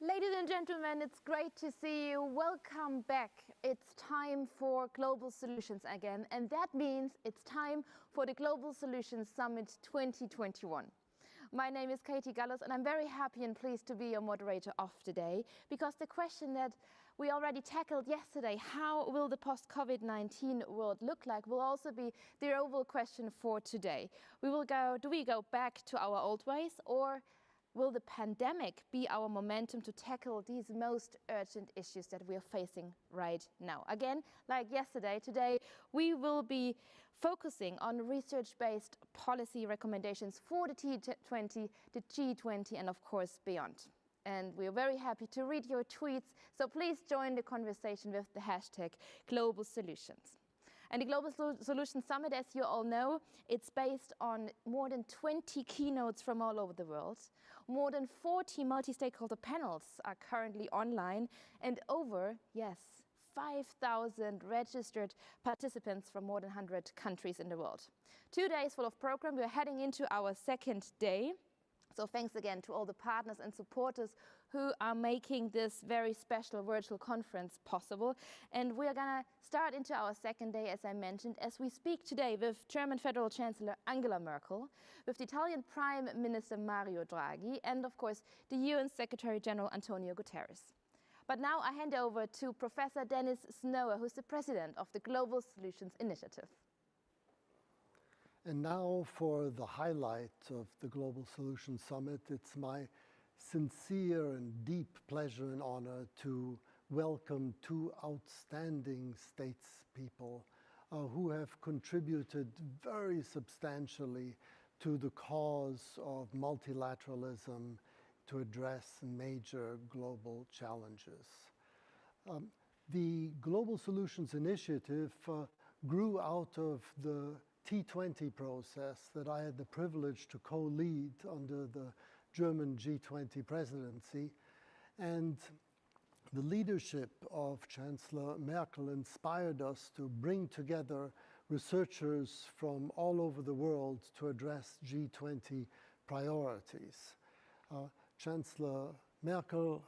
Ladies and gentlemen, it's great to see you. Welcome back. It's time for Global Solutions again, and that means it's time for the Global Solutions Summit 2021. My name is Katie Gallos, and I'm very happy and pleased to be your moderator of today, because the question that we already tackled yesterday, how will the post-COVID-19 world look like, will also be the overall question for today. Do we go back to our old ways, or will the pandemic be our momentum to tackle these most urgent issues that we are facing right now? Again, like yesterday, today we will be focusing on research-based policy recommendations for the T20, the G20, and of course beyond. And we are very happy to read your tweets, so please join the conversation with the hashtag Global Solutions. And the Global Solutions Summit, as you all know, it's based on more than 20 keynotes from all over the world. More than 40 multi-stakeholder panels are currently online, and over, 5,000 registered participants from more than 100 countries in the world. 2 days full of program. We're heading into our second day. So thanks again to all the partners and supporters who are making this very special virtual conference possible. And we are going to start into our second day, as I mentioned, as we speak today with German Federal Chancellor Angela Merkel, with the Italian Prime Minister Mario Draghi, and of course the UN Secretary General Antonio Guterres. But now I hand over to Professor Dennis Snower, who's the president of the Global Solutions Initiative. And now for the highlight of the Global Solutions Summit. It's my sincere and deep pleasure and honor to welcome two outstanding statespeople who have contributed very substantially to the cause of multilateralism to address major global challenges. The Global Solutions Initiative grew out of the T20 process that I had the privilege to co-lead under the German G20 presidency. And the leadership of Chancellor Merkel inspired us to bring together researchers from all over the world to address G20 priorities. Chancellor Merkel,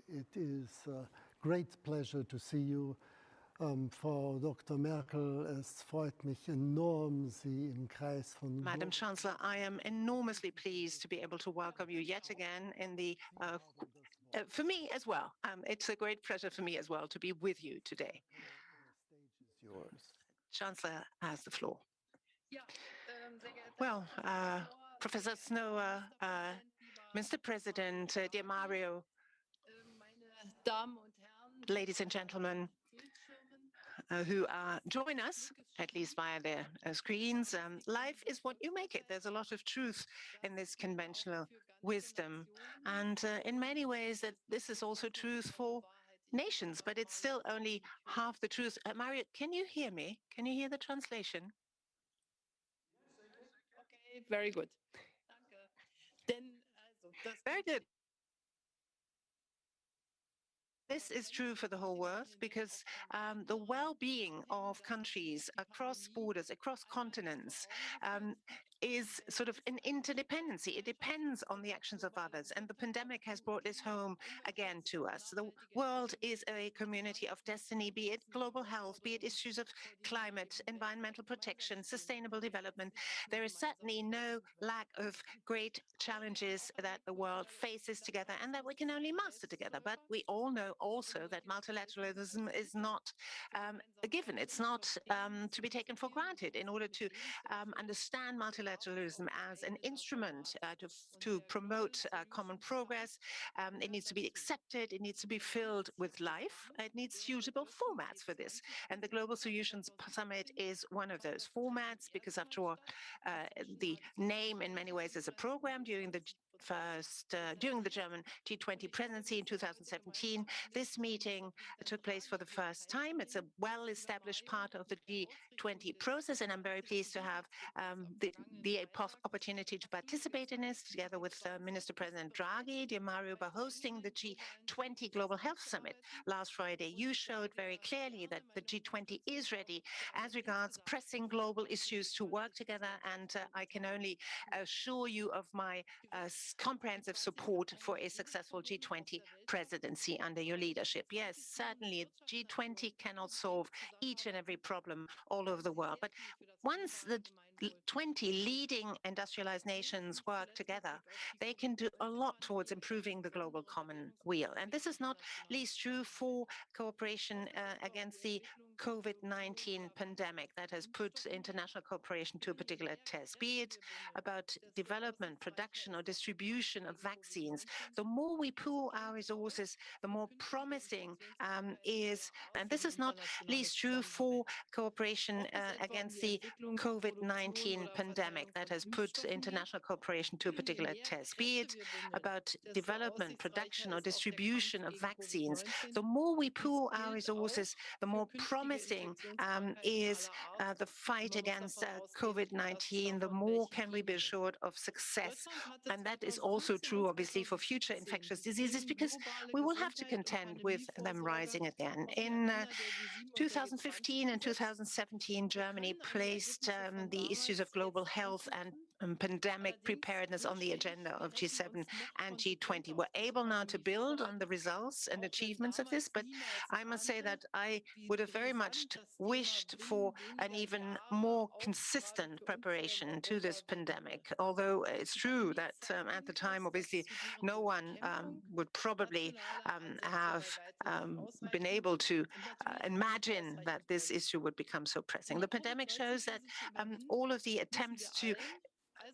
it is a great pleasure to see you. Frau Dr. Merkel, es freut mich enorm, Sie im Kreis von... Madam Chancellor, I am enormously pleased to be able to welcome you yet again in the, for me as well. It's a great pleasure for me as well to be with you today. The stage is yours. Chancellor has the floor. Well, Professor Snower, Mr. President, dear Mario, ladies and gentlemen who join us, at least via their screens, life is what you make it. There's a lot of truth in this conventional wisdom. And in many ways, this is also truth for nations, but it's still only half the truth. Mario, can you hear me? Can you hear the translation? Okay, very good. Very good. This is true for the whole world because the well-being of countries across borders, across continents, is sort of an interdependency. It depends on the actions of others. And the pandemic has brought this home again to us. The world is a community of destiny, be it global health, be it issues of climate, environmental protection, sustainable development. There is certainly no lack of great challenges that the world faces together and that we can only master together. But we all know also that multilateralism is not a given. It's not to be taken for granted. In order to understand multilateralism as an instrument to promote common progress, it needs to be accepted, it needs to be filled with life, it needs suitable formats for this. And the Global Solutions Summit is one of those formats because, after all, the name in many ways is a program during the German G20 presidency in 2017. This meeting took place for the first time. It's a well-established part of the G20 process, and I'm very pleased to have the opportunity to participate in this together with Minister President Draghi, dear Mario, by hosting the G20 Global Health Summit last Friday. You showed very clearly that the G20 is ready as regards pressing global issues to work together, and I can only assure you of my comprehensive support for a successful G20 presidency under your leadership. Yes, certainly G20 cannot solve each and every problem all over the world, but once the 20 leading industrialized nations work together, they can do a lot towards improving the global common weal. And this is not least true for cooperation against the COVID-19 pandemic that has put international cooperation to a particular test, be it about development, production, or distribution of vaccines. The more we pool our resources, the more promising is, and this is not least true for cooperation against the COVID-19 pandemic that has put international cooperation to a particular test, be it about development, production, or distribution of vaccines. The more we pool our resources, the more promising is the fight against COVID-19, the more can we be assured of success. And that is also true, obviously, for future infectious diseases, because we will have to contend with them rising again. In 2015 and 2017, Germany placed the issues of global health and pandemic preparedness on the agenda of G7 and G20. We're able now to build on the results and achievements of this, but I must say that I would have very much wished for an even more consistent preparation to this pandemic. Although it's true that at the time, obviously, no one would probably have been able to imagine that this issue would become so pressing. The pandemic shows that all of the attempts to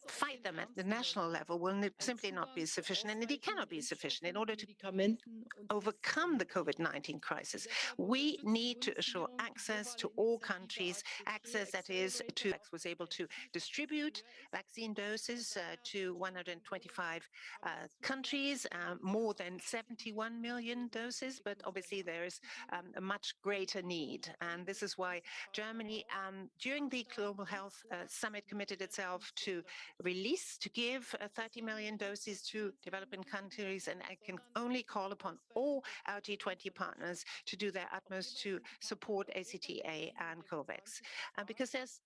fight them at the national level will simply not be sufficient, and indeed cannot be sufficient in order to overcome the COVID-19 crisis. We need to assure access to all countries, access that is to was able to distribute vaccine doses to 125 countries, more than 71 million doses, but obviously there is a much greater need. And this is why Germany, during the Global Health Summit, committed itself to give 30 million doses to developing countries, and I can only call upon all our G20 partners to do their utmost to support ACTA and COVAX, because there's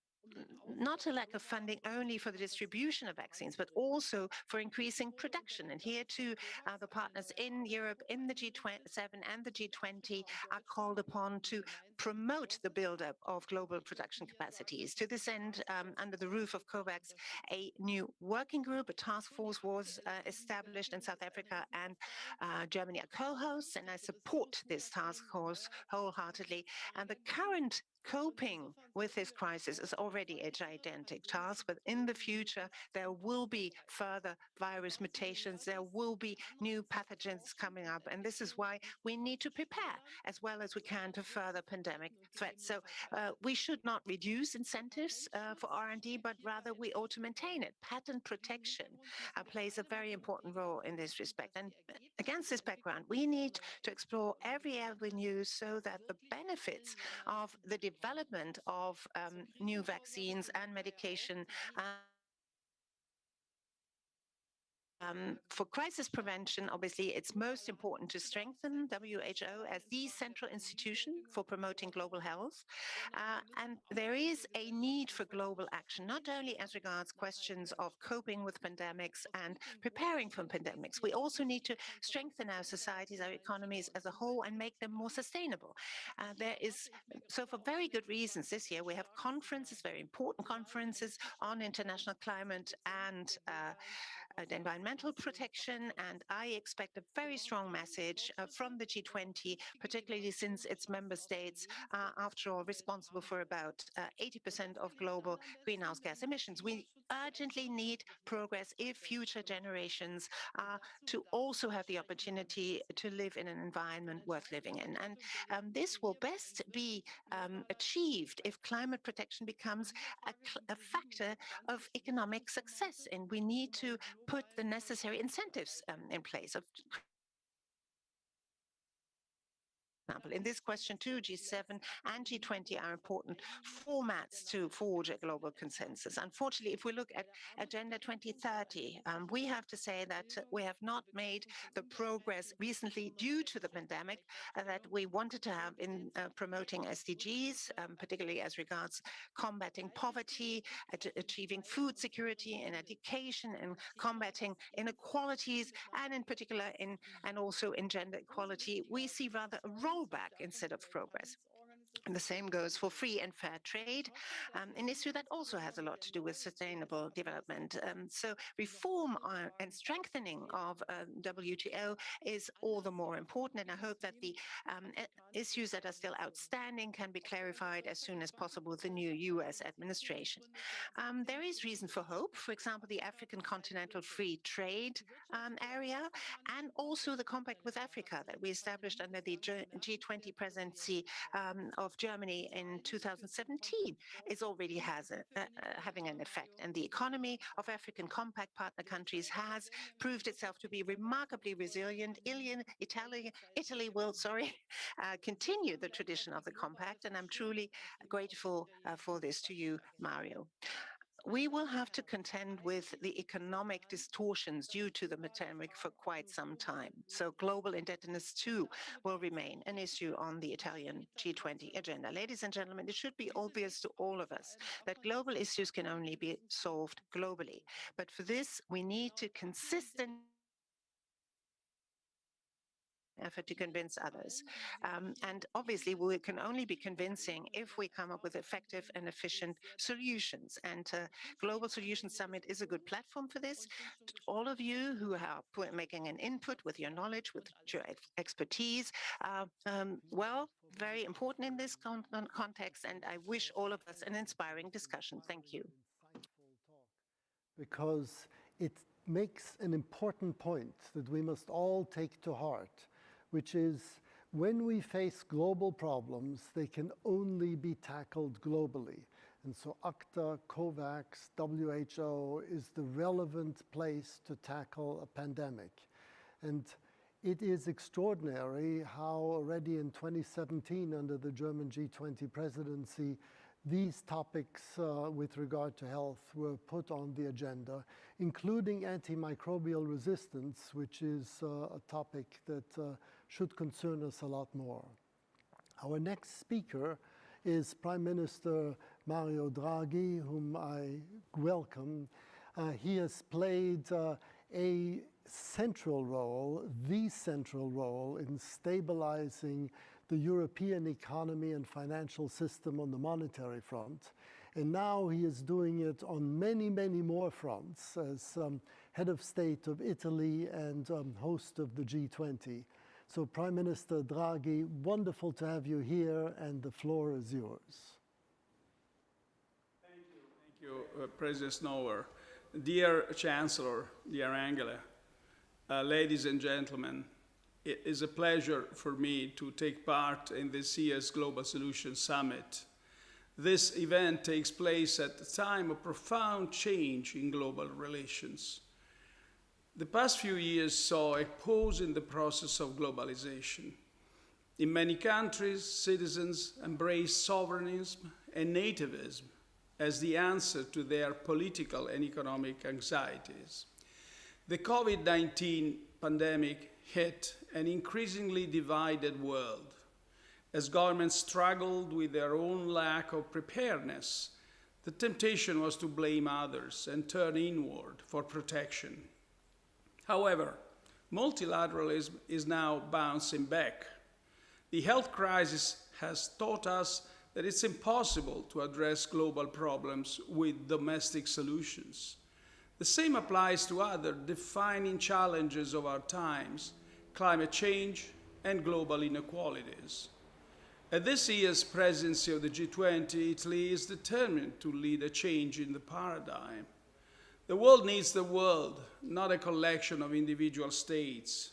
not a lack of funding only for the distribution of vaccines, but also for increasing production. And here too, the partners in Europe, in the G7 and the G20 are called upon to promote the buildup of global production capacities. To this end, under the roof of COVAX, a new working group, a task force was established in South Africa, and Germany are co-hosts, and I support this task force wholeheartedly. And the current coping with this crisis is already a gigantic task, but in the future, there will be further virus mutations, there will be new pathogens coming up, and this is why we need to prepare as well as we can to further pandemic threats. So we should not reduce incentives for R&D, but rather we ought to maintain it. Patent protection plays a very important role in this respect. And against this background, we need to explore every avenue so that the benefits of the development of new vaccines and medication for crisis prevention, obviously, it's most important to strengthen WHO as the central institution for promoting global health. And there is a need for global action, not only as regards questions of coping with pandemics and preparing for pandemics. We also need to strengthen our societies, our economies as a whole, and make them more sustainable. So for very good reasons, this year we have conferences, very important conferences on international climate and environmental protection, and I expect a very strong message from the G20, particularly since its member states are, after all, responsible for about 80% of global greenhouse gas emissions. We urgently need progress if future generations are to also have the opportunity to live in an environment worth living in. And this will best be achieved if climate protection becomes a factor of economic success, and we need to put the necessary incentives in place of example. In this question too, G7 and G20 are important formats to forge a global consensus. Unfortunately, if we look at Agenda 2030, we have to say that we have not made the progress recently due to the pandemic that we wanted to have in promoting SDGs, particularly as regards combating poverty, achieving food security and education, and combating inequalities, and in particular and also in gender equality. We see rather a rollback instead of progress. And the same goes for free and fair trade, an issue that also has a lot to do with sustainable development. So reform and strengthening of WTO is all the more important. And I hope that the issues that are still outstanding can be clarified as soon as possible with the new US administration. There is reason for hope. For example, the African Continental Free Trade area, and also the compact with Africa that we established under the G20 presidency of Germany in 2017 is already having an effect. And the economy of African compact partner countries has proved itself to be remarkably resilient. Italy will, continue the tradition of the compact, and I'm truly grateful for this to you, Mario. We will have to contend with the economic distortions due to the pandemic for quite some time. So global indebtedness too will remain an issue on the Italian G20 agenda. Ladies and gentlemen, it should be obvious to all of us that global issues can only be solved globally. But for this, we need to consistently effort to convince others. And obviously, we can only be convincing if we come up with effective and efficient solutions. And Global Solutions Summit is a good platform for this. All of you who are making an input with your knowledge, with your expertise, very important in this context. And I wish all of us an inspiring discussion. Thank you. Because it makes an important point that we must all take to heart, which is when we face global problems, they can only be tackled globally. And so ACTA, COVAX, WHO is the relevant place to tackle a pandemic. And it is extraordinary how already in 2017, under the German G20 presidency, these topics with regard to health were put on the agenda, including antimicrobial resistance, which is a topic that should concern us a lot more. Our next speaker is Prime Minister Mario Draghi, whom I welcome. He has played a central role, the central role in stabilizing the European economy and financial system on the monetary front. And now he is doing it on many, many more fronts as head of state of Italy and host of the G20. So Prime Minister Draghi, wonderful to have you here, and the floor is yours. Thank you, President Snower. Dear Chancellor, dear Angela, ladies and gentlemen, it is a pleasure for me to take part in this year's Global Solutions Summit. This event takes place at a time of profound change in global relations. The past few years saw a pause in the process of globalization. In many countries, citizens embraced sovereignism and nativism as the answer to their political and economic anxieties. The COVID-19 pandemic hit an increasingly divided world. As governments struggled with their own lack of preparedness, the temptation was to blame others and turn inward for protection. However, multilateralism is now bouncing back. The health crisis has taught us that it's impossible to address global problems with domestic solutions. The same applies to other defining challenges of our times, climate change and global inequalities. At this year's presidency of the G20, Italy is determined to lead a change in the paradigm. The world needs the world, not a collection of individual states.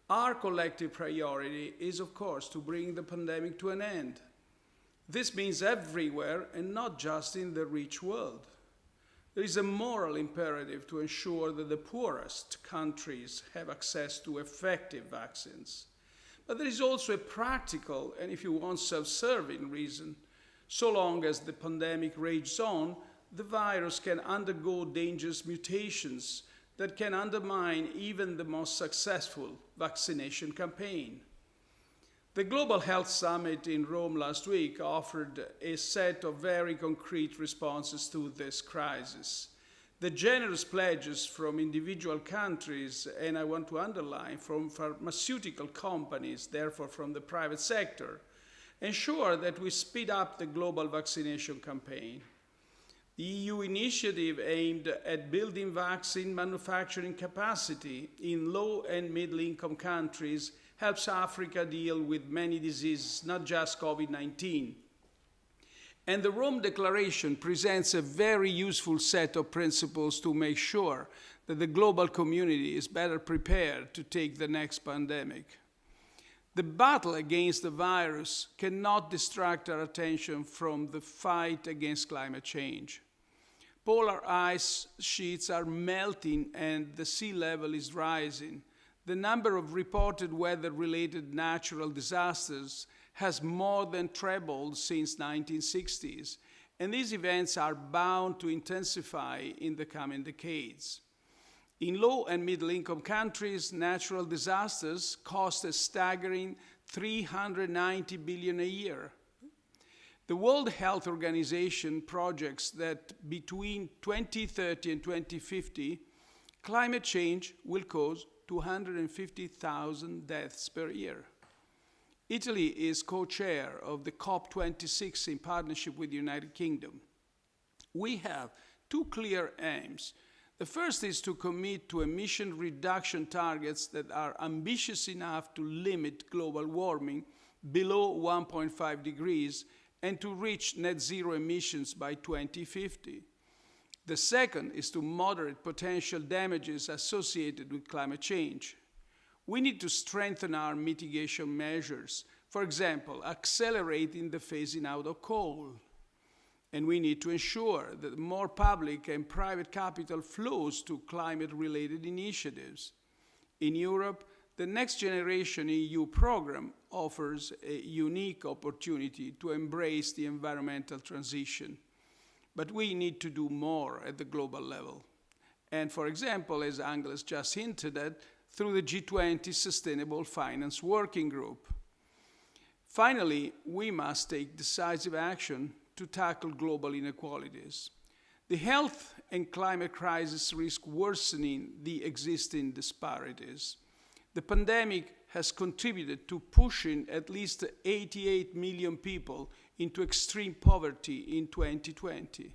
Our collective priority is, of course, to bring the pandemic to an end. This means everywhere and not just in the rich world. There is a moral imperative to ensure that the poorest countries have access to effective vaccines. But there is also a practical and, if you want, self-serving reason. So long as the pandemic rages on, the virus can undergo dangerous mutations that can undermine even the most successful vaccination campaign. The Global Health Summit in Rome last week offered a set of very concrete responses to this crisis. The generous pledges from individual countries, and I want to underline, from pharmaceutical companies, therefore from the private sector, ensure that we speed up the global vaccination campaign. The EU initiative aimed at building vaccine manufacturing capacity in low and middle-income countries helps Africa deal with many diseases, not just COVID-19. And the Rome Declaration presents a very useful set of principles to make sure that the global community is better prepared to take the next pandemic. The battle against the virus cannot distract our attention from the fight against climate change. Polar ice sheets are melting and the sea level is rising. The number of reported weather-related natural disasters has more than trebled since 1960s, and these events are bound to intensify in the coming decades. In low and middle-income countries, natural disasters cost a staggering $390 billion a year. The World Health Organization projects that between 2030 and 2050, climate change will cause 250,000 deaths per year. Italy is co-chair of the COP26 in partnership with the United Kingdom. We have two clear aims. The first is to commit to emission reduction targets that are ambitious enough to limit global warming below 1.5 degrees and to reach net zero emissions by 2050. The second is to moderate potential damages associated with climate change. We need to strengthen our mitigation measures, for example, accelerating the phasing out of coal. And we need to ensure that more public and private capital flows to climate-related initiatives. In Europe, the Next Generation EU program offers a unique opportunity to embrace the environmental transition. But we need to do more at the global level. And for example, as Angela just hinted at, through the G20 Sustainable Finance Working Group. Finally, we must take decisive action to tackle global inequalities. The health and climate crisis risk worsening the existing disparities. The pandemic has contributed to pushing at least 88 million people into extreme poverty in 2020.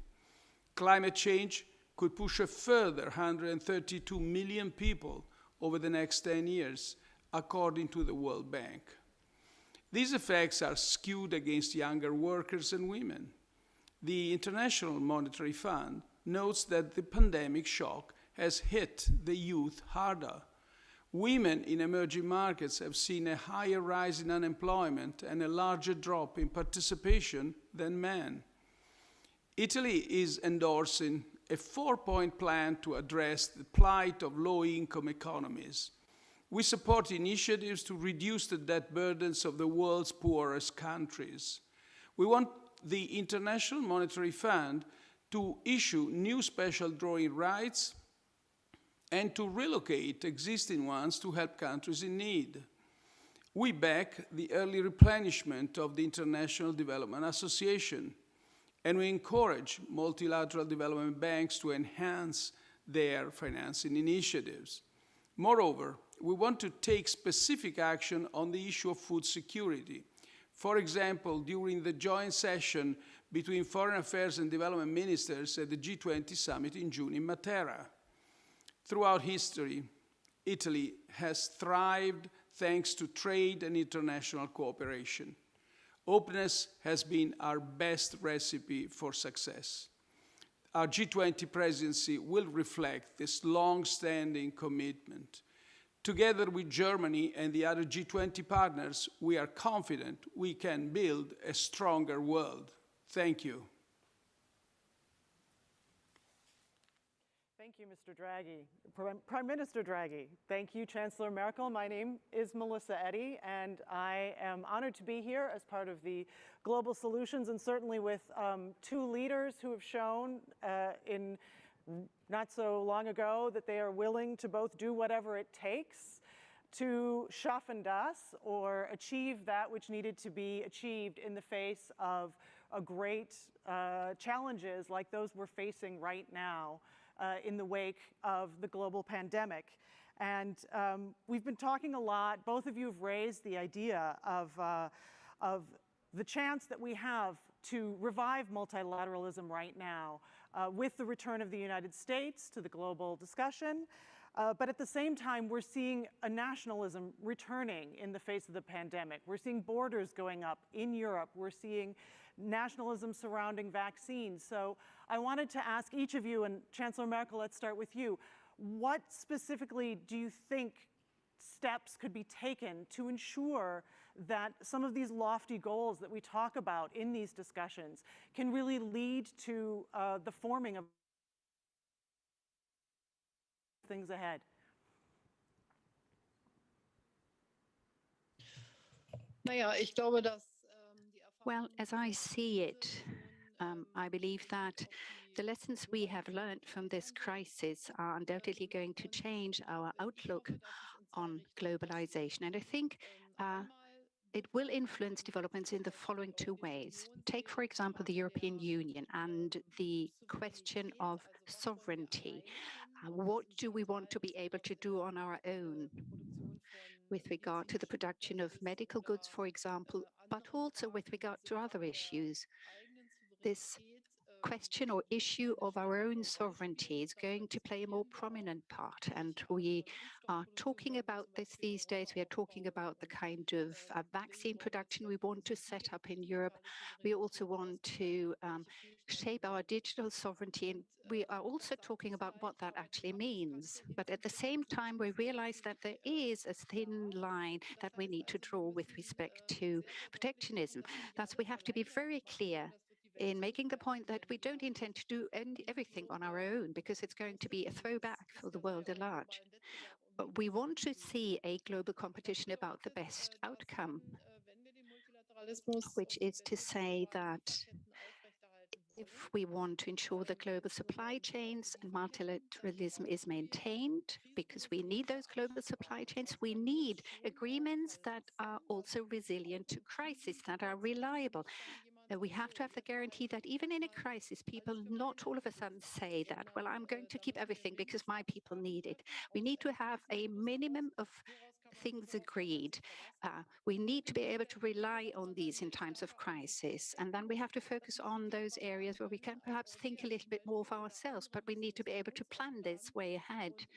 Climate change could push a further 132 million people over the next 10 years, according to the World Bank. These effects are skewed against younger workers and women. The International Monetary Fund notes that the pandemic shock has hit the youth harder. Women in emerging markets have seen a higher rise in unemployment and a larger drop in participation than men. Italy is endorsing a 4-point plan to address the plight of low-income economies. We support initiatives to reduce the debt burdens of the world's poorest countries. We want the International Monetary Fund to issue new special drawing rights and to relocate existing ones to help countries in need. We back the early replenishment of the International Development Association, and we encourage multilateral development banks to enhance their financing initiatives. Moreover, we want to take specific action on the issue of food security. For example, during the joint session between Foreign Affairs and Development Ministers at the G20 summit in June in Matera. Throughout history, Italy has thrived thanks to trade and international cooperation. Openness has been our best recipe for success. Our G20 presidency will reflect this long-standing commitment. Together with Germany and the other G20 partners, we are confident we can build a stronger world. Thank you. Thank you, Mr. Draghi, Prime Minister Draghi. Thank you, Chancellor Merkel. My name is Melissa Eddy, and I am honored to be here as part of the Global Solutions, and certainly with two leaders who have shown in not so long ago that they are willing to both do whatever it takes to schaffen das, or achieve that which needed to be achieved in the face of a great challenges like those we're facing right now in the wake of the global pandemic. And we've been talking a lot, both of you have raised the idea of the chance that we have to revive multilateralism right now with the return of the United States to the global discussion. But at the same time, we're seeing a nationalism returning in the face of the pandemic. We're seeing borders going up in Europe. We're seeing nationalism surrounding vaccines. So I wanted to ask each of you, and Chancellor Merkel, let's start with you. What specifically do you think steps could be taken to ensure that some of these lofty goals that we talk about in these discussions can really lead to the forming of things ahead? Well, as I see it, I believe that the lessons we have learned from this crisis are undoubtedly going to change our outlook on globalization. And I think it will influence developments in the following two ways. Take, for example, the European Union and the question of sovereignty. What do we want to be able to do on our own with regard to the production of medical goods, for example, but also with regard to other issues? This question or issue of our own sovereignty is going to play a more prominent part. And we are talking about this these days. We are talking about the kind of vaccine production we want to set up in Europe. We also want to shape our digital sovereignty. And we are also talking about what that actually means. But at the same time, we realize that there is a thin line that we need to draw with respect to protectionism. Thus, we have to be very clear in making the point that we don't intend to do everything on our own, because it's going to be a throwback for the world at large. But we want to see a global competition about the best outcome, which is to say that if we want to ensure that global supply chains and multilateralism is maintained, because we need those global supply chains, we need agreements that are also resilient to crisis, that are reliable. We have to have the guarantee that even in a crisis, people not all of a sudden say that, well, I'm going to keep everything because my people need it. We need to have a minimum of things agreed. We need to be able to rely on these in times of crisis. And then we have to focus on those areas where we can perhaps think a little bit more of ourselves, but we need to be able to plan this way ahead.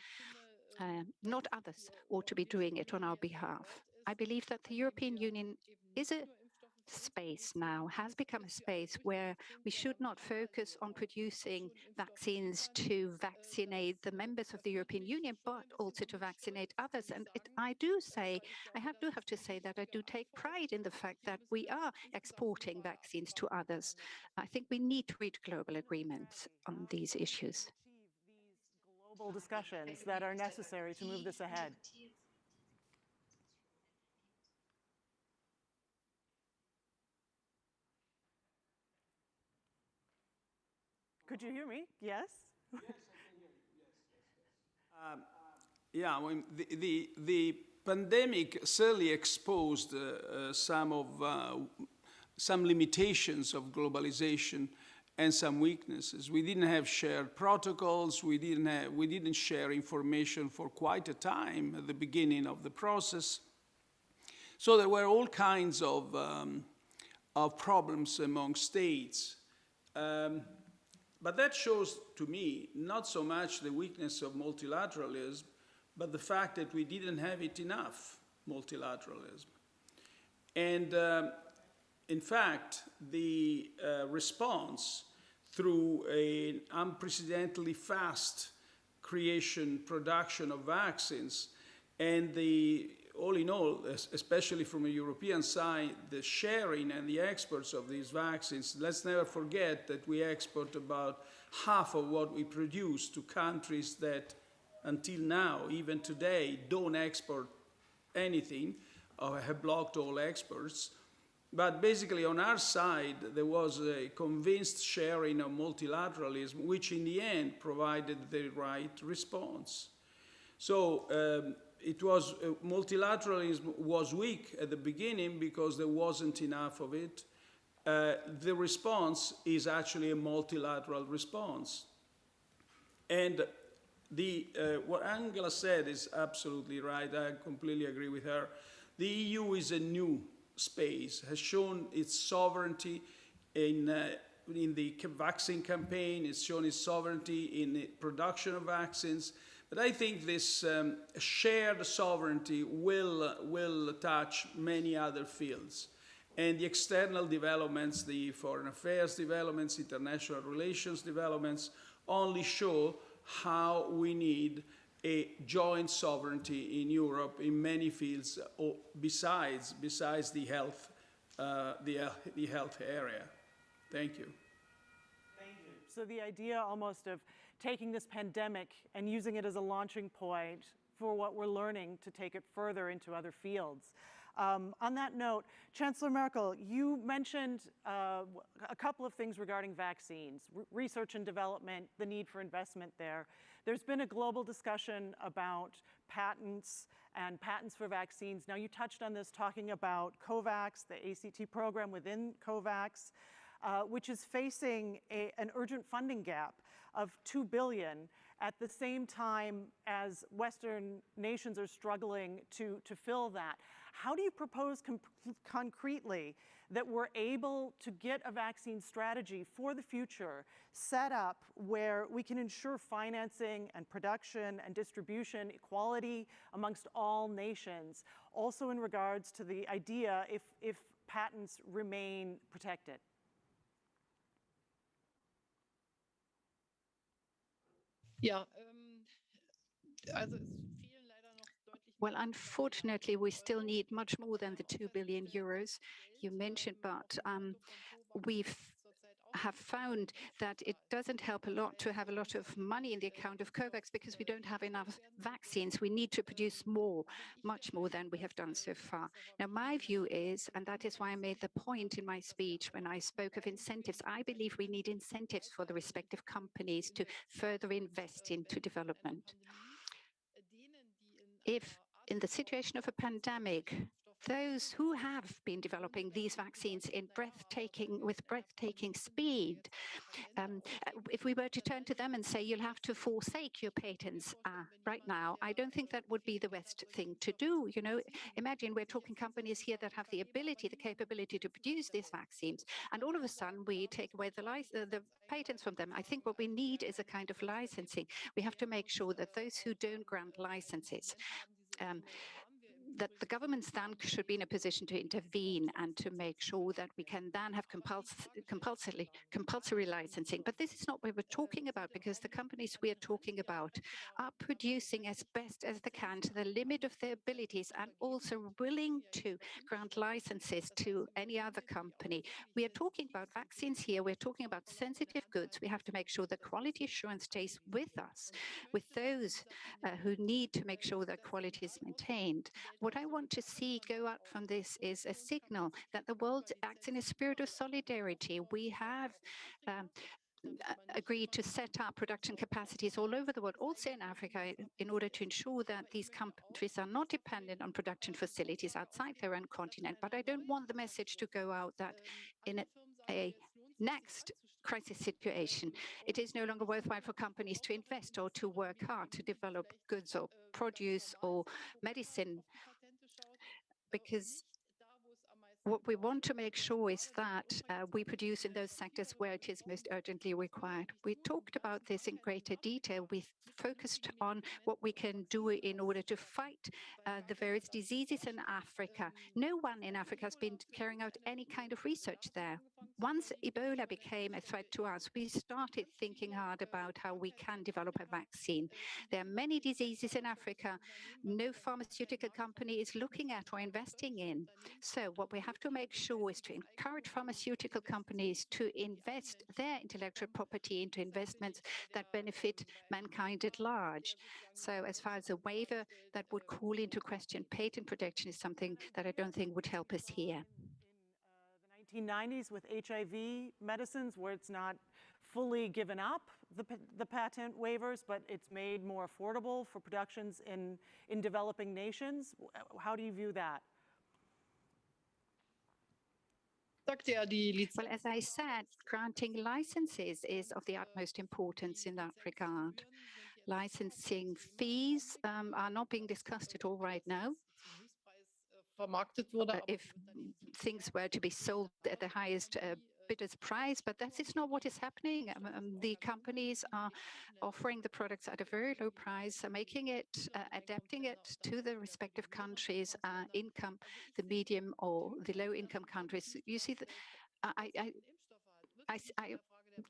Not others ought to be doing it on our behalf. I believe that the European Union is a space now, has become a space where we should not focus on producing vaccines to vaccinate the members of the European Union, but also to vaccinate others. And I do have to say that I do take pride in the fact that we are exporting vaccines to others. I think we need to reach global agreements on these issues. These global discussions that are necessary to move this ahead. Could you hear me? Yes? Yes, I can hear you. Yes. Yeah, I mean, the pandemic certainly exposed some limitations of globalization and some weaknesses. We didn't have shared protocols. We didn't share information for quite a time at the beginning of the process. So there were all kinds of problems among states. But that shows to me not so much the weakness of multilateralism, but the fact that we didn't have it enough multilateralism. And in fact, the response through an unprecedentedly fast production of vaccines, and all in all, especially from a European side, the sharing and the exports of these vaccines. Let's never forget that we export about half of what we produce to countries that until now, even today, don't export anything or have blocked all exports. But basically on our side, there was a convinced sharing of multilateralism, which in the end provided the right response. So multilateralism was weak at the beginning because there wasn't enough of it. The response is actually a multilateral response. And what Angela said is absolutely right. I completely agree with her. The EU is a new space, has shown its sovereignty in the vaccine campaign, it's shown its sovereignty in the production of vaccines. But I think this shared sovereignty will touch many other fields. And the external developments, the foreign affairs developments, international relations developments, only show how we need a joint sovereignty in Europe in many fields, besides the health area. Thank you. Thank you. So the idea almost of taking this pandemic and using it as a launching point for what we're learning to take it further into other fields. On that note, Chancellor Merkel, you mentioned a couple of things regarding vaccines, research and development, the need for investment there. There's been a global discussion about patents and patents for vaccines. Now, you touched on this talking about COVAX, the ACT program within COVAX, which is facing an urgent funding gap of $2 billion at the same time as Western nations are struggling to fill that. How do you propose concretely that we're able to get a vaccine strategy for the future set up where we can ensure financing and production and distribution equality amongst all nations, also in regards to the idea if patents remain protected? Ja, Well, unfortunately, we still need much more than the 2 billion euros you mentioned, but we've have found that it doesn't help a lot to have a lot of money in the account of COVAX because we don't have enough vaccines. We need to produce more, much more than we have done so far. Now, my view is, and that is why I made the point in my speech when I spoke of incentives, I believe we need incentives for the respective companies to further invest into development. If in the situation of a pandemic, those who have been developing these vaccines with breathtaking speed, if we were to turn to them and say, you'll have to forsake your patents right now, I don't think that would be the best thing to do. You know, imagine we're talking companies here that have the capability to produce these vaccines, and all of a sudden we take away the patents from them. I think what we need is a kind of licensing. We have to make sure that those who don't grant licenses, that the governments then should be in a position to intervene and to make sure that we can then have compulsory licensing. But this is not what we're talking about, because the companies we are talking about are producing as best as they can to the limit of their abilities and also willing to grant licenses to any other company. We are talking about vaccines here. We're talking about sensitive goods. We have to make sure that quality assurance stays with us, with those who need to make sure that quality is maintained. What I want to see go out from this is a signal that the world acts in a spirit of solidarity. We have agreed to set up production capacities all over the world, also in Africa, in order to ensure that these countries are not dependent on production facilities outside their own continent. But I don't want the message to go out that in a next crisis situation, it is no longer worthwhile for companies to invest or to work hard to develop goods or produce or medicine, because what we want to make sure is that we produce in those sectors where it is most urgently required. We talked about this in greater detail. We focused on what we can do in order to fight the various diseases in Africa. No one in Africa has been carrying out any kind of research there. Once Ebola became a threat to us, we started thinking hard about how we can develop a vaccine. There are many diseases in Africa no pharmaceutical company is looking at or investing in. So what we have have to make sure is to encourage pharmaceutical companies to invest their intellectual property into investments that benefit mankind at large. So as far as a waiver that would call into question patent protection is something that I don't think would help us here. In the 1990s with HIV medicines, where it's not fully given up, the patent waivers, but it's made more affordable for productions in developing nations. How do you view that? Well, as I said, granting licenses is of the utmost importance in that regard. Licensing fees are not being discussed at all right now. If things were to be sold at the highest bidder's price, but that is not what is happening. The companies are offering the products at a very low price, making it, adapting it to the respective countries' income, the medium or the low income countries. You see, I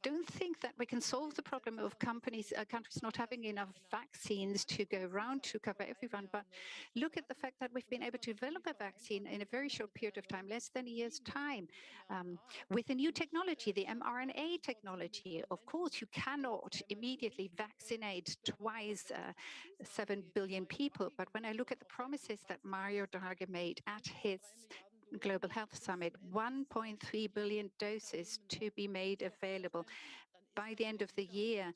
don't think that we can solve the problem of countries not having enough vaccines to go around to cover everyone. But look at the fact that we've been able to develop a vaccine in a very short period of time, less than a year's time, with a new technology, the mRNA technology. Of course, you cannot immediately vaccinate twice 7 billion people. But when I look at the promises that Mario Draghi made at his Global Health Summit, 1.3 billion doses to be made available by the end of the year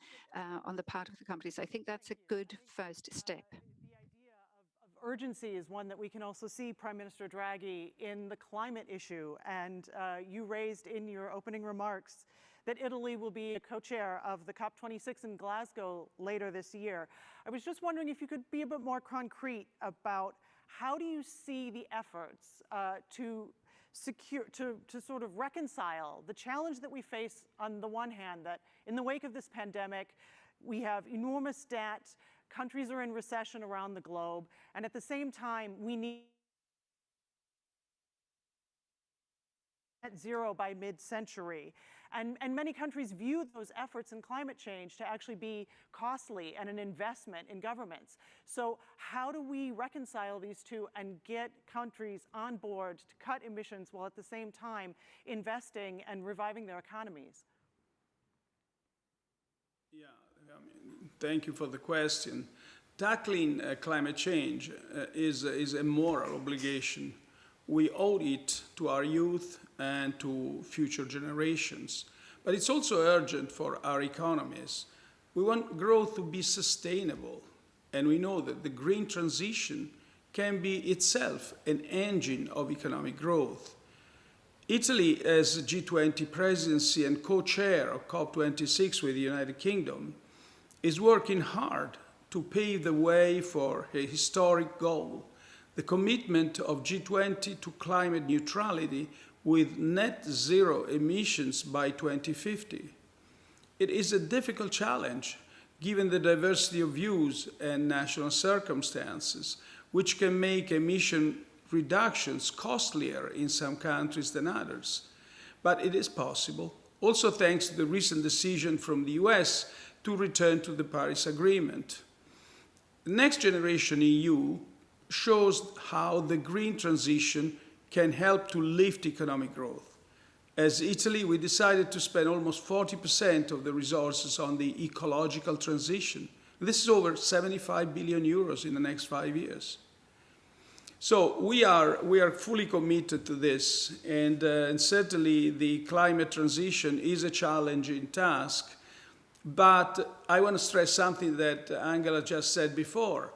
on the part of the companies. I think that's a good first step. The idea of urgency is one that we can also see Prime Minister Draghi in the climate issue. And you raised in your opening remarks that Italy will be a co-chair of the COP26 in Glasgow later this year. I was just wondering if you could be a bit more concrete about how do you see the efforts to sort of reconcile the challenge that we face on the one hand, that in the wake of this pandemic, we have enormous debt, countries are in recession around the globe, and at the same time, we need net zero by mid-century. And many countries view those efforts in climate change to actually be costly and an investment in governments. So how do we reconcile these two and get countries on board to cut emissions while at the same time investing and reviving their economies? Yeah, thank you for the question. Tackling climate change is a moral obligation. We owe it to our youth and to future generations. But it's also urgent for our economies. We want growth to be sustainable, and we know that the green transition can be itself an engine of economic growth. Italy, as G20 presidency and co-chair of COP26 with the United Kingdom, is working hard to pave the way for a historic goal, the commitment of G20 to climate neutrality with net zero emissions by 2050. It is a difficult challenge, given the diversity of views and national circumstances, which can make emission reductions costlier in some countries than others. But it is possible, also thanks to the recent decision from the US to return to the Paris Agreement. The Next Generation EU shows how the green transition can help to lift economic growth. As Italy, we decided to spend almost 40% of the resources on the ecological transition. This is over 75 billion euros in the next 5 years. So we are fully committed to this, and certainly the climate transition is a challenging task. But I want to stress something that Angela just said before.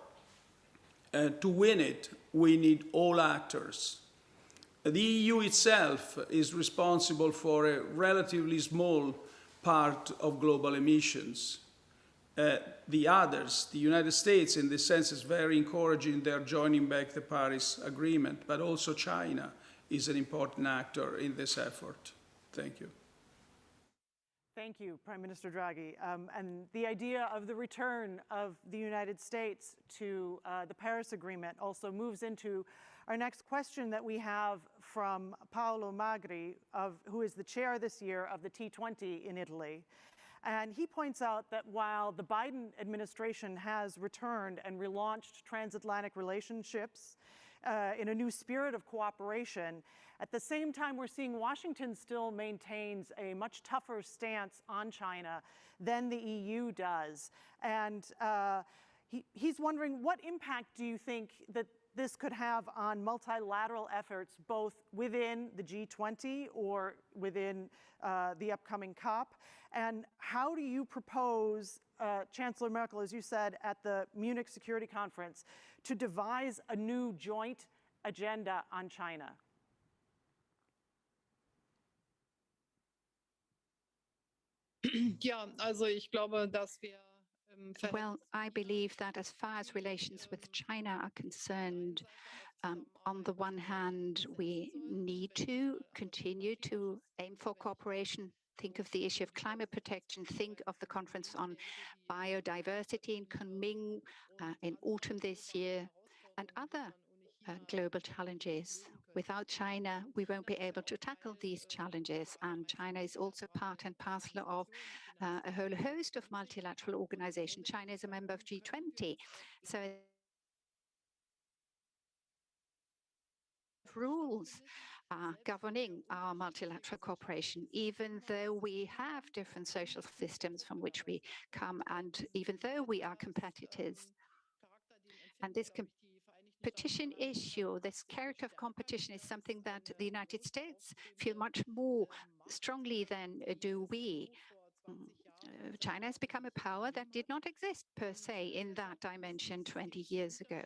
To win it, we need all actors. The EU itself is responsible for a relatively small part of global emissions. The others, the United States in this sense is very encouraging. They're joining back the Paris Agreement, but also China is an important actor in this effort. Thank you. Thank you, Prime Minister Draghi. And the idea of the return of the United States to the Paris Agreement also moves into our next question that we have from Paolo Magri, who is the chair this year of the T20 in Italy. And he points out that while the Biden administration has returned and relaunched transatlantic relationships in a new spirit of cooperation. At the same time, we're seeing Washington still maintains a much tougher stance on China than the EU does. And he's wondering, what impact do you think that this could have on multilateral efforts, both within the G20 or within the upcoming COP? And how do you propose, Chancellor Merkel, as you said at the Munich Security Conference, to devise a new joint agenda on China? Ja, also ich glaube, dass wir Well, I believe that as far as relations with China are concerned, on the one hand, we need to continue to aim for cooperation. Think of the issue of climate protection. Think of the conference on biodiversity in Kunming in autumn this year, and other global challenges. Without China, we won't be able to tackle these challenges. And China is also part and parcel of a whole host of multilateral organizations. China is a member of G20. So rules governing our multilateral cooperation, even though we have different social systems from which we come, and even though we are competitors. And this competition issue, this character of competition, is something that the United States feel much more strongly than do we. China has become a power that did not exist per se in that dimension 20 years ago.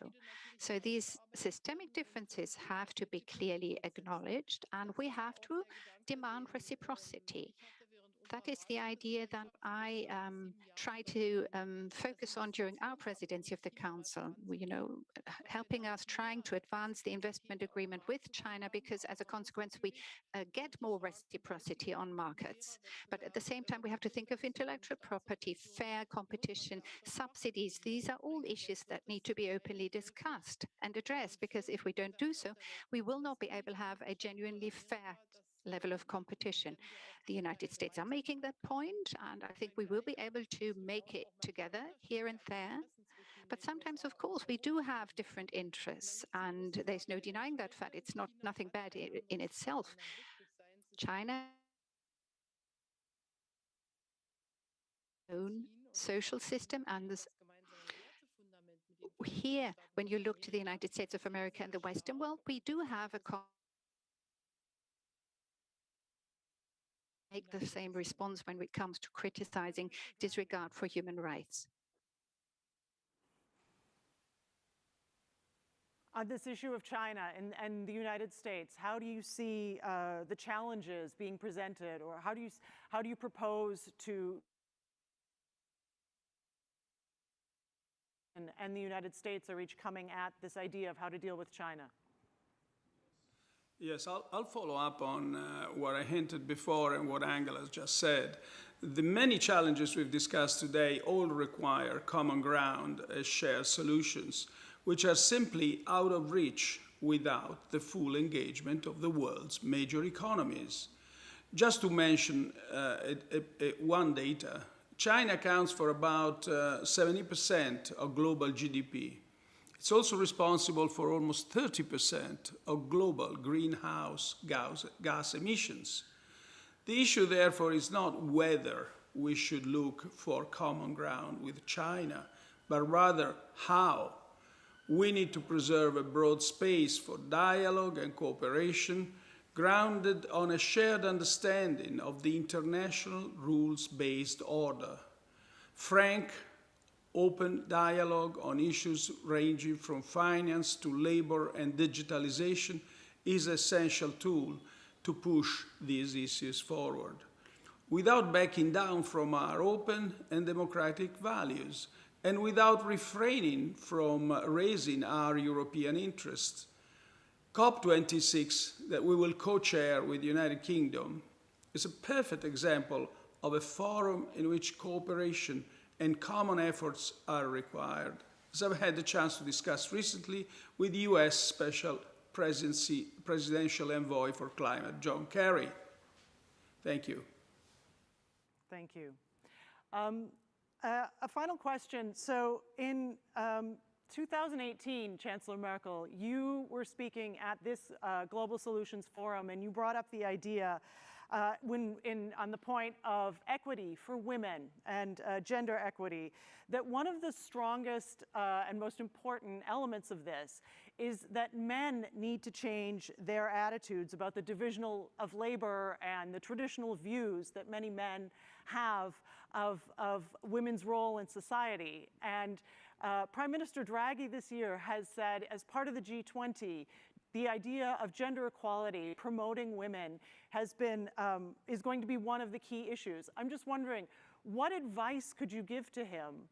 So these systemic differences have to be clearly acknowledged, and we have to demand reciprocity. That is the idea that I try to focus on during our presidency of the Council, helping us trying to advance the investment agreement with China, because as a consequence, we get more reciprocity on markets. But at the same time, we have to think of intellectual property, fair competition, subsidies. These are all issues that need to be openly discussed and addressed, because if we don't do so, we will not be able to have a genuinely fair level of competition. The United States are making that point, and I think we will be able to make it together here and there. But sometimes, of course, we do have different interests, and there's no denying that fact. It's nothing bad in itself. China own social system, and here, when you look to the United States of America and the Western world, we do have a make the same response when it comes to criticizing disregard for human rights. On this issue of China and the United States, how do you see the challenges being presented, or how do you propose to and the United States are each coming at this idea of how to deal with China? Yes, I'll follow up on what I hinted before and what Angela has just said. The many challenges we've discussed today all require common ground as shared solutions, which are simply out of reach without the full engagement of the world's major economies. Just to mention one data, China accounts for about 70% of global GDP. It's also responsible for almost 30% of global greenhouse gas emissions. The issue, therefore, is not whether we should look for common ground with China, but rather how. We need to preserve a broad space for dialogue and cooperation grounded on a shared understanding of the international rules-based order. Frank, open dialogue on issues ranging from finance to labor and digitalization is an essential tool to push these issues forward, without backing down from our open and democratic values, and without refraining from raising our European interests. COP26, that we will co-chair with the United Kingdom, is a perfect example of a forum in which cooperation and common efforts are required, as I've had the chance to discuss recently with the US Special Presidential Envoy for Climate, John Kerry. Thank you. Thank you. A final question. So in 2018, Chancellor Merkel, you were speaking at this Global Solutions Forum, and you brought up the idea on the point of equity for women and gender equity, that one of the strongest and most important elements of this is that men need to change their attitudes about the division of labor and the traditional views that many men have of women's role in society. And Prime Minister Draghi this year has said, as part of the G20, the idea of gender equality, promoting women, is going to be one of the key issues. I'm just wondering, what advice could you give to him,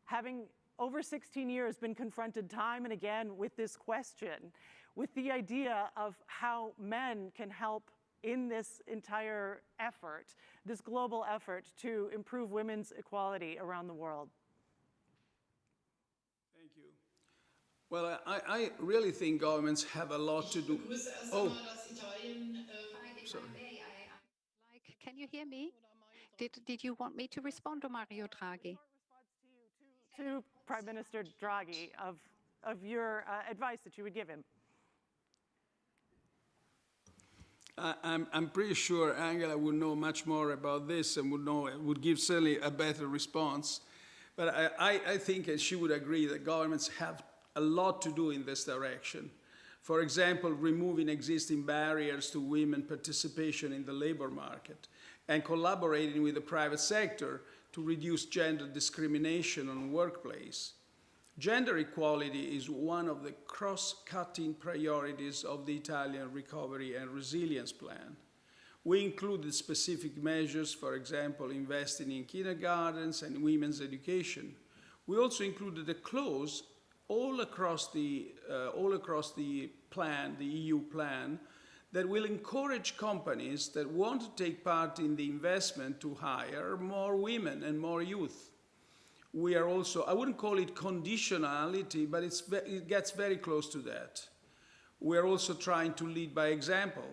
having over 16 years been confronted time and again with this question, with the idea of how men can help in this entire effort, this global effort to improve women's equality around the world? Thank you. Well, I really think governments have a lot to do. Oh, sorry. Can you hear me? Did you want me to respond to Mario Draghi? To Prime Minister Draghi of your advice that you would give him. I'm pretty sure Angela would know much more about this and would give certainly a better response. But I think she would agree that governments have a lot to do in this direction. For example, removing existing barriers to women participation in the labor market and collaborating with the private sector to reduce gender discrimination on the workplace. Gender equality is one of the cross-cutting priorities of the Italian Recovery and Resilience Plan. We included specific measures, for example, investing in kindergartens and women's education. We also included a clause all across the plan, the EU plan, that will encourage companies that want to take part in the investment to hire more women and more youth. We are also, I wouldn't call it conditionality, but it gets very close to that. We are also trying to lead by example.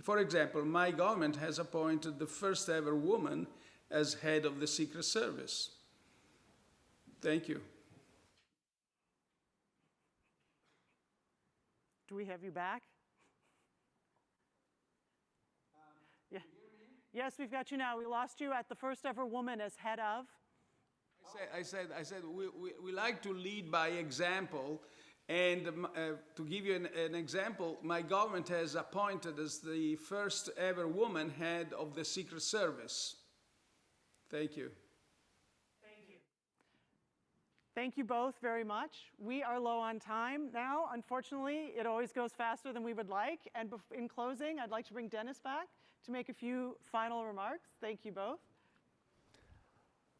For example, my government has appointed the first ever woman as head of the Secret Service. Thank you. Do we have you back? Yeah. Yes, we've got you now. We lost you at the first ever woman as head of. I said we like to lead by example, and to give you an example, my government has appointed as the first ever woman head of the Secret Service. Thank you. Thank you. Thank you both very much. We are low on time now. Unfortunately, it always goes faster than we would like. And in closing, I'd like to bring Dennis back to make a few final remarks. Thank you both.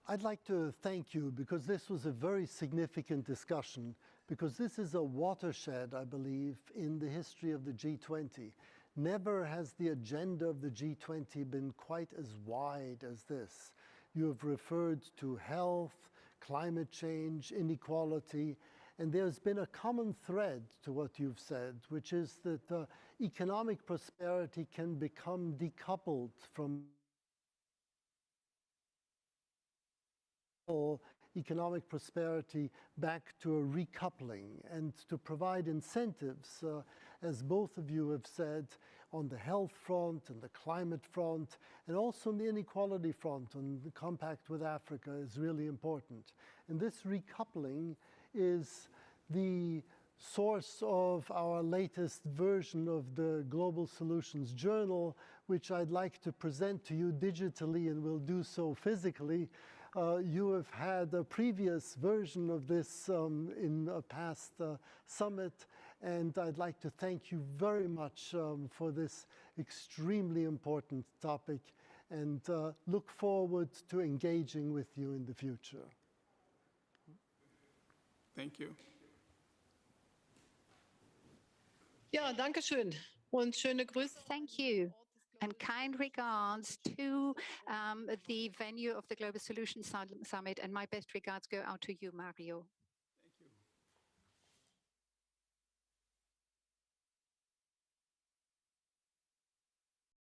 I'd like to thank you because this was a very significant discussion, because this is a watershed, I believe, in the history of the G20. Never has the agenda of the G20 been quite as wide as this. You have referred to health, climate change, inequality, and there's been a common thread to what you've said, which is that economic prosperity can become decoupled from economic prosperity back to a recoupling, and to provide incentives, as both of you have said, on the health front and the climate front, and also on the inequality front, on the compact with Africa is really important. And this recoupling is the source of our latest version of the Global Solutions Journal, which I'd like to present to you digitally and will do so physically. You have had a previous version of this in a past summit, and I'd like to thank you very much for this extremely important topic, and look forward to engaging with you in the future. Thank you. Ja, danke schön und schöne Grüße. Thank you. And kind regards to the venue of the Global Solutions Summit, and my best regards go out to you, Mario.